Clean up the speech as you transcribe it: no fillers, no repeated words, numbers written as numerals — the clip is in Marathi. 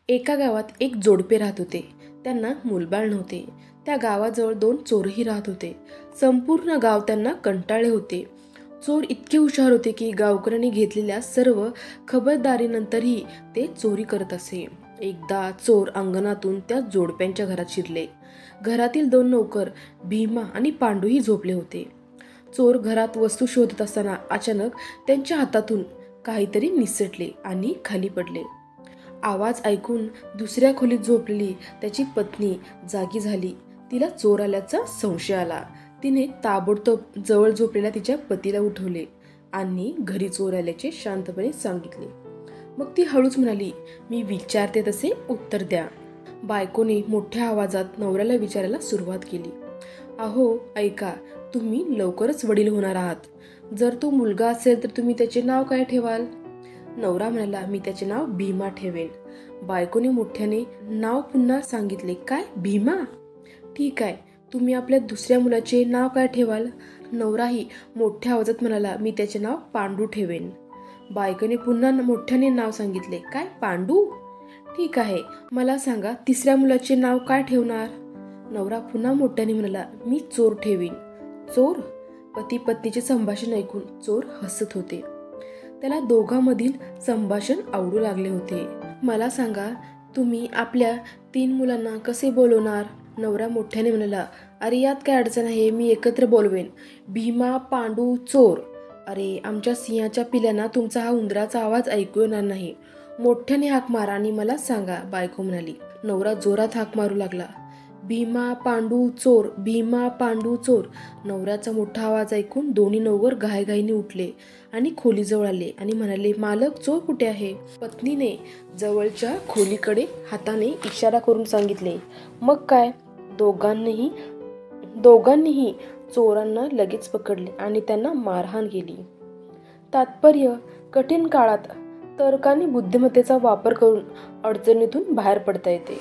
एका गावात एक जोडपे राहत होते. त्यांना मूलबाळ नव्हते. त्या गावाजवळ 2 चोरही राहत होते. संपूर्ण गाव त्यांना कंटाळले होते. चोर इतके हुशार होते की गावकऱ्यांनी घेतलेल्या सर्व खबरदारीनंतरही ते चोरी करत असे. एकदा चोर अंगणातून त्या जोडप्यांच्या घरात शिरले. घरातील 2 नौकर भीमा आणि पांडूही झोपले होते. चोर घरात वस्तू शोधत असताना अचानक त्यांच्या हातातून काहीतरी निसटले आणि खाली पडले. आवाज ऐकून दुसऱ्या खोलीत झोपलेली त्याची पत्नी जागी झाली. तिला चोर आल्याचा संशय आला. तिने ताबडतोब जवळ झोपलेल्या तिच्या पतीला उठवले आणि घरी चोर आल्याचे शांतपणे सांगितले. मग ती हळूच म्हणाली, "मी विचारते तसे उत्तर द्या." बायकोने मोठ्या आवाजात नवऱ्याला विचारायला सुरुवात केली, "अहो ऐका, तुम्ही लवकरच वडील होणार आहात. जर तो मुलगा असेल तर तुम्ही त्याचे नाव काय ठेवाल?" नवरा म्हणाला, "मी त्याचे नाव भीमा ठेवेन." बायकोने मोठ्याने नाव पुन्हा सांगितले, "काय, भीमा? ठीक आहे. तुम्ही आपल्या दुसऱ्या मुलाचे नाव काय ठेवाल?" नवराही मोठ्या आवाजात म्हणाला, "मी त्याचे नाव पांडू ठेवेन." बायकोने पुन्हा मोठ्याने नाव सांगितले, "काय, पांडू? ठीक आहे. मला सांगा, तिसऱ्या मुलाचे नाव काय ठेवणार?" नवरा पुन्हा मोठ्याने म्हणाला, "मी चोर ठेवीन." चोर? पती पत्नीचे संभाषण ऐकून चोर हसत होते. त्याला दोघांमधील संभाषण आवडू लागले होते. "मला सांगा, तुम्ही आपल्या 3 मुलांना कसे बोलवणार?" नवरा मोठ्याने म्हणाला, "अरे यात काय अडचण आहे, मी एकत्र बोलवेन. भीमा, पांडू, चोर." "अरे, आमच्या सिंहाच्या पिल्यांना तुमचा हा उंदराचा आवाज ऐकू येणार नाही. मोठ्याने हाक मारा आणि मला सांगा." बायको म्हणाली. नवरा जोरात हाक मारू लागला, "भीमा, पांडू, चोर. भीमा, पांडू, चोर." नवऱ्याचा मोठा आवाज ऐकून दोन्ही नौकर घाईघाईने उठले आणि खोलीजवळ आले आणि म्हणाले, "मालक, चोर कुठे आहे?" पत्नीने जवळच्या खोलीकडे हाताने इशारा करून सांगितले. मग काय, दोघांनीही चोरांना लगेच पकडले आणि त्यांना मारहाण केली. तात्पर्य, कठीण काळात तर्क आणि बुद्धिमत्तेचा वापर करून अडचणीतून बाहेर पडता येते.